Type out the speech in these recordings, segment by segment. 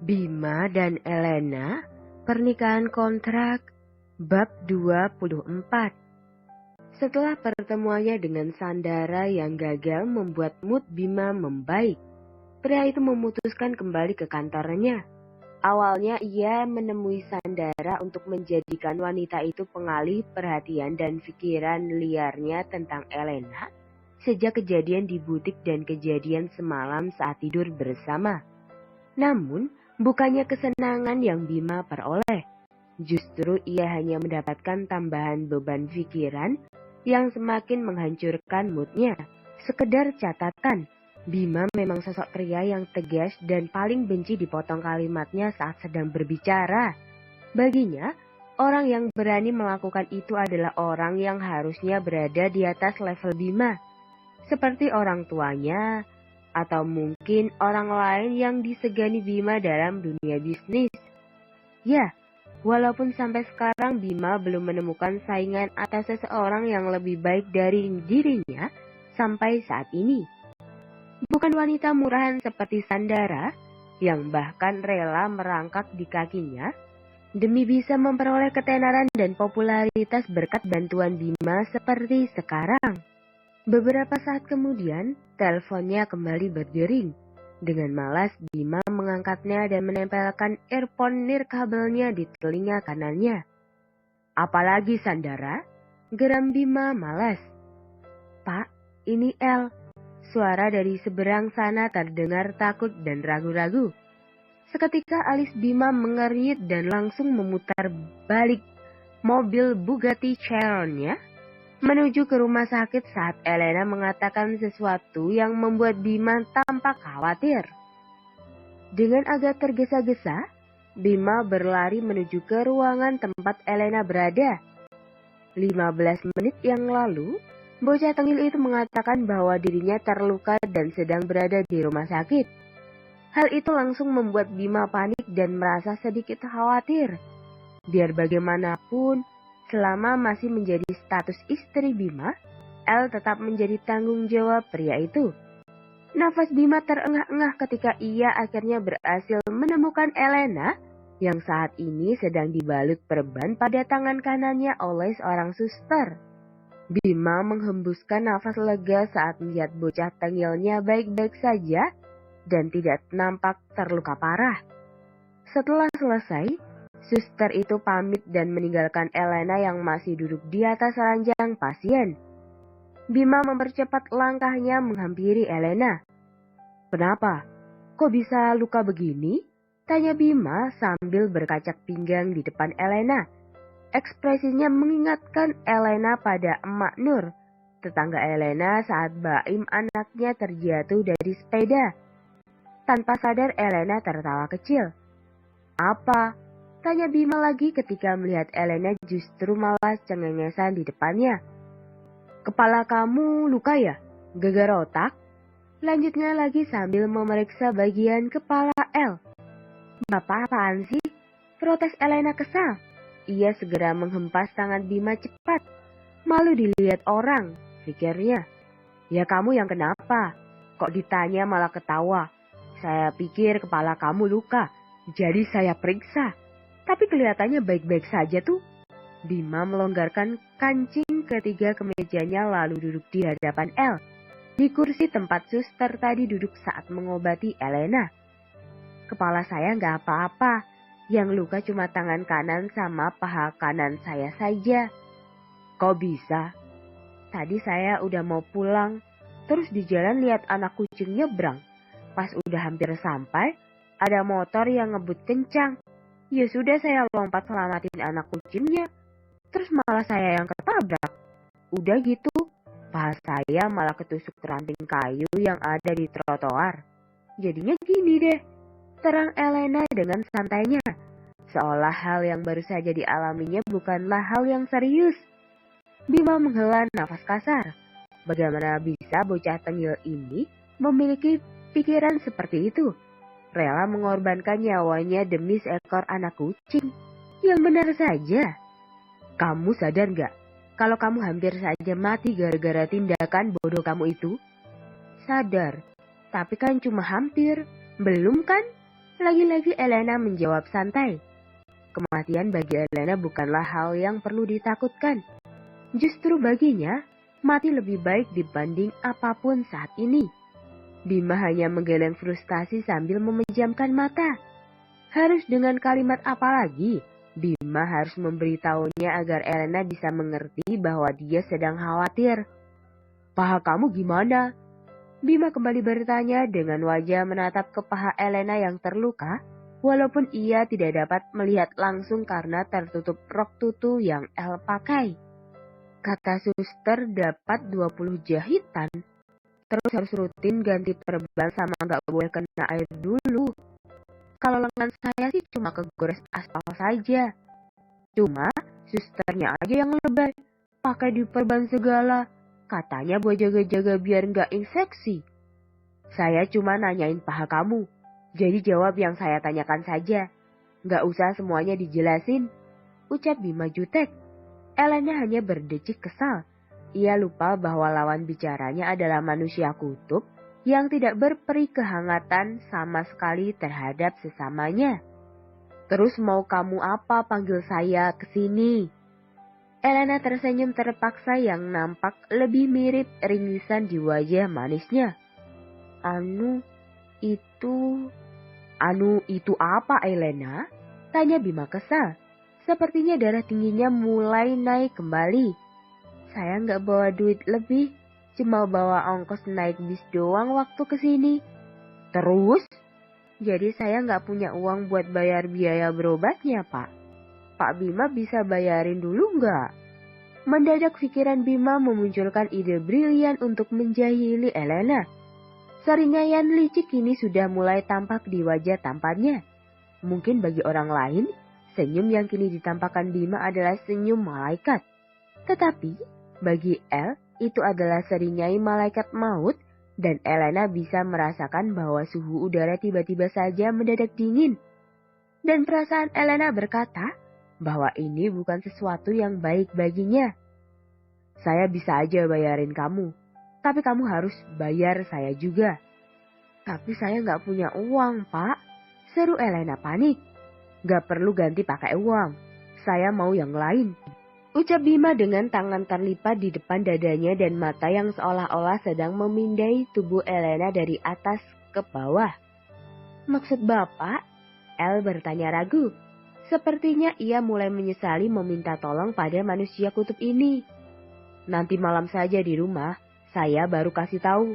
Bima dan Elena, Pernikahan Kontrak, Bab 24. Setelah pertemuannya dengan Sandara yang gagal membuat mood Bima membaik, pria itu memutuskan kembali ke kantornya. Awalnya ia menemui Sandara untuk menjadikan wanita itu pengalih perhatian dan pikiran liarnya tentang Elena sejak kejadian di butik dan kejadian semalam saat tidur bersama. Namun, bukannya kesenangan yang Bima peroleh. Justru ia hanya mendapatkan tambahan beban pikiran yang semakin menghancurkan moodnya. Sekedar catatan, Bima memang sosok pria yang tegas dan paling benci dipotong kalimatnya saat sedang berbicara. Baginya, orang yang berani melakukan itu adalah orang yang harusnya berada di atas level Bima. Seperti orang tuanya, atau mungkin orang lain yang disegani Bima dalam dunia bisnis. Ya, walaupun sampai sekarang Bima belum menemukan saingan atau seseorang yang lebih baik dari dirinya sampai saat ini. Bukan wanita murahan seperti Sandara, yang bahkan rela merangkak di kakinya, demi bisa memperoleh ketenaran dan popularitas berkat bantuan Bima seperti sekarang. Beberapa saat kemudian, teleponnya kembali berdering. Dengan malas, Bima mengangkatnya dan menempelkan earphone nirkabelnya di telinga kanannya. "Apalagi, Sandara?" geram Bima malas. "Pak, ini El." Suara dari seberang sana terdengar takut dan ragu-ragu. Seketika alis Bima mengerit dan langsung memutar balik mobil Bugatti Chironnya menuju ke rumah sakit saat Elena mengatakan sesuatu yang membuat Bima tampak khawatir. Dengan agak tergesa-gesa, Bima berlari menuju ke ruangan tempat Elena berada. 15 menit yang lalu, bocah tengil itu mengatakan bahwa dirinya terluka dan sedang berada di rumah sakit. Hal itu langsung membuat Bima panik dan merasa sedikit khawatir. Biar bagaimanapun, selama masih menjadi status istri Bima, El tetap menjadi tanggung jawab pria itu. Nafas Bima terengah-engah ketika ia akhirnya berhasil menemukan Elena yang saat ini sedang dibalut perban pada tangan kanannya oleh seorang suster. Bima menghembuskan nafas lega saat melihat bocah tengilnya baik-baik saja dan tidak nampak terluka parah. Setelah selesai, suster itu pamit dan meninggalkan Elena yang masih duduk di atas ranjang pasien. Bima mempercepat langkahnya menghampiri Elena. "Kenapa? Kok bisa luka begini?" tanya Bima sambil berkacak pinggang di depan Elena. Ekspresinya mengingatkan Elena pada Emak Nur, tetangga Elena saat Baim anaknya terjatuh dari sepeda. Tanpa sadar Elena tertawa kecil. "Apa?" tanya Bima lagi ketika melihat Elena justru malah cengengesan di depannya. "Kepala kamu luka ya? Gegar otak?" lanjutnya lagi sambil memeriksa bagian kepala El. "Bapak apaan sih?" protes Elena kesal. Ia segera menghempas tangan Bima cepat. "Malu dilihat orang," pikirnya. "Ya kamu yang kenapa? Kok ditanya malah ketawa? Saya pikir kepala kamu luka, jadi saya periksa. Tapi kelihatannya baik-baik saja tuh." Bima melonggarkan kancing ketiga kemejanya lalu duduk di hadapan El, di kursi tempat suster tadi duduk saat mengobati Elena. "Kepala saya nggak apa-apa. Yang luka cuma tangan kanan sama paha kanan saya saja." "Kok bisa?" "Tadi saya udah mau pulang, terus di jalan lihat anak kucing nyebrang. Pas udah hampir sampai, ada motor yang ngebut kencang. Ya sudah saya lompat selamatin anak kucingnya. Terus malah saya yang ketabrak. Udah gitu, paha saya malah ketusuk ranting kayu yang ada di trotoar. Jadinya gini deh," terang Elena dengan santainya. Seolah hal yang baru saja dialaminya bukanlah hal yang serius. Bima menghela nafas kasar. Bagaimana bisa bocah tengil ini memiliki pikiran seperti itu? Rela mengorbankan nyawanya demi seekor anak kucing. Yang benar saja. "Kamu sadar gak kalau kamu hampir saja mati gara-gara tindakan bodoh kamu itu?" "Sadar, tapi kan cuma hampir, belum kan?" Lagi-lagi Elena menjawab santai. Kematian bagi Elena bukanlah hal yang perlu ditakutkan. Justru baginya, mati lebih baik dibanding apapun saat ini. Bima hanya menggeleng frustasi sambil memejamkan mata. Harus dengan kalimat apa lagi? Bima harus memberitahunya agar Elena bisa mengerti bahwa dia sedang khawatir. Paha kamu gimana? Bima kembali bertanya dengan wajah menatap ke paha Elena yang terluka, walaupun ia tidak dapat melihat langsung karena tertutup rok tutu yang El pakai. Kata suster dapat 20 jahitan, terus harus rutin ganti perban sama nggak boleh kena air dulu. Kalau lengan saya sih cuma kegores aspal saja. Cuma susternya aja yang lebay, pakai diperban segala. Katanya buat jaga-jaga biar nggak infeksi. Saya cuma nanyain paha kamu, jadi jawab yang saya tanyakan saja. Nggak usah semuanya dijelasin, ucap Bima jutek. Elena hanya berdecik kesal. Ia lupa bahwa lawan bicaranya adalah manusia kutub yang tidak berperi kehangatan sama sekali terhadap sesamanya. Terus mau kamu apa panggil saya ke sini? Elena tersenyum terpaksa yang nampak lebih mirip ringisan di wajah manisnya. Anu itu apa Elena? Tanya Bima kesal. Sepertinya darah tingginya mulai naik kembali. Saya nggak bawa duit lebih, cuma bawa ongkos naik bis doang waktu kesini. Terus? Jadi saya nggak punya uang buat bayar biaya berobatnya, Pak. Pak Bima bisa bayarin dulu nggak? Mendadak pikiran Bima memunculkan ide brilian untuk menjahili Elena. Seringaian licik ini sudah mulai tampak di wajah tampannya. Mungkin bagi orang lain, senyum yang kini ditampakkan Bima adalah senyum malaikat. Tetapi, bagi El, itu adalah seringai malaikat maut, dan Elena bisa merasakan bahwa suhu udara tiba-tiba saja mendadak dingin. Dan perasaan Elena berkata bahwa ini bukan sesuatu yang baik baginya. Saya bisa aja bayarin kamu, tapi kamu harus bayar saya juga. Tapi saya nggak punya uang, Pak, seru Elena panik. Gak perlu ganti pakai uang, saya mau yang lain, ucap Bima dengan tangan terlipat di depan dadanya dan mata yang seolah-olah sedang memindai tubuh Elena dari atas ke bawah. Maksud Bapak? El bertanya ragu. Sepertinya ia mulai menyesali meminta tolong pada manusia kutub ini. Nanti malam saja di rumah, saya baru kasih tahu.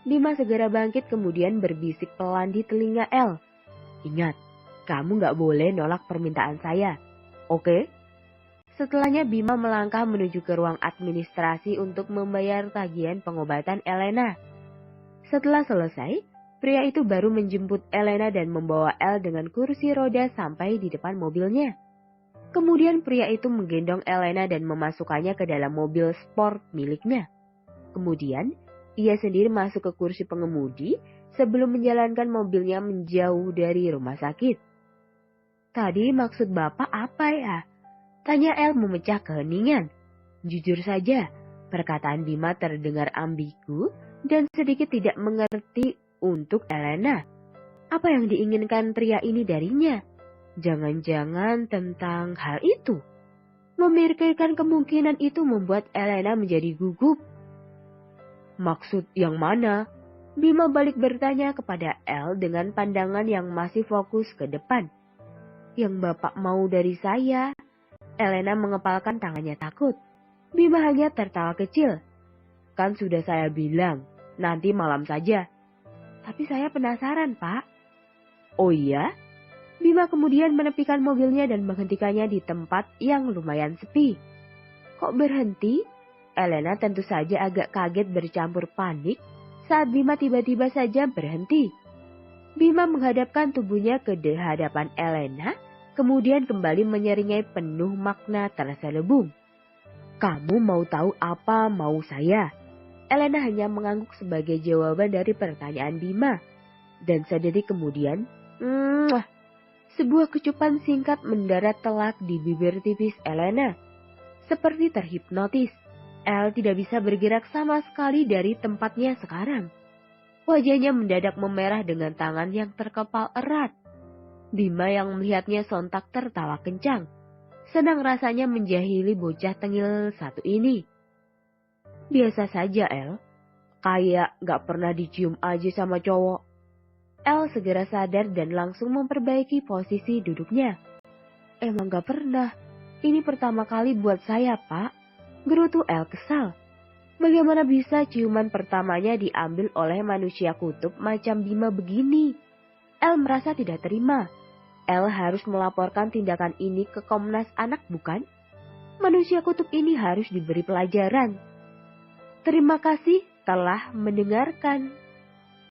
Bima segera bangkit kemudian berbisik pelan di telinga El. Ingat, kamu nggak boleh nolak permintaan saya, oke? Setelahnya Bima melangkah menuju ke ruang administrasi untuk membayar tagihan pengobatan Elena. Setelah selesai, pria itu baru menjemput Elena dan membawa El dengan kursi roda sampai di depan mobilnya. Kemudian pria itu menggendong Elena dan memasukkannya ke dalam mobil sport miliknya. Kemudian, ia sendiri masuk ke kursi pengemudi sebelum menjalankan mobilnya menjauh dari rumah sakit. Tadi maksud Bapak apa ya? Tanya El memecah keheningan. Jujur saja, perkataan Bima terdengar ambigu dan sedikit tidak mengerti untuk Elena. Apa yang diinginkan pria ini darinya? Jangan-jangan tentang hal itu. Memikirkan kemungkinan itu membuat Elena menjadi gugup. Maksud yang mana? Bima balik bertanya kepada El dengan pandangan yang masih fokus ke depan. Yang Bapak mau dari saya? Elena mengepalkan tangannya takut. Bima hanya tertawa kecil. Kan sudah saya bilang, nanti malam saja. Tapi saya penasaran, Pak. Oh iya? Bima kemudian menepikan mobilnya dan menghentikannya di tempat yang lumayan sepi. Kok berhenti? Elena tentu saja agak kaget bercampur panik saat Bima tiba-tiba saja berhenti. Bima menghadapkan tubuhnya ke hadapan Elena, kemudian kembali menyeringai penuh makna terselubung. Kamu mau tahu apa mau saya? Elena hanya mengangguk sebagai jawaban dari pertanyaan Bima. Dan sedetik kemudian, sebuah kecupan singkat mendarat telak di bibir tipis Elena. Seperti terhipnotis, El tidak bisa bergerak sama sekali dari tempatnya sekarang. Wajahnya mendadak memerah dengan tangan yang terkepal erat. Bima yang melihatnya sontak tertawa kencang. Senang rasanya menjahili bocah tengil satu ini. Biasa saja, El. Kayak gak pernah dicium aja sama cowok. El segera sadar dan langsung memperbaiki posisi duduknya. Emang gak pernah. Ini pertama kali buat saya, Pak. Gerutu El kesal. Bagaimana bisa ciuman pertamanya diambil oleh manusia kutub macam Bima begini? El merasa tidak terima. El harus melaporkan tindakan ini ke Komnas Anak, bukan? Manusia kutub ini harus diberi pelajaran. Terima kasih telah mendengarkan.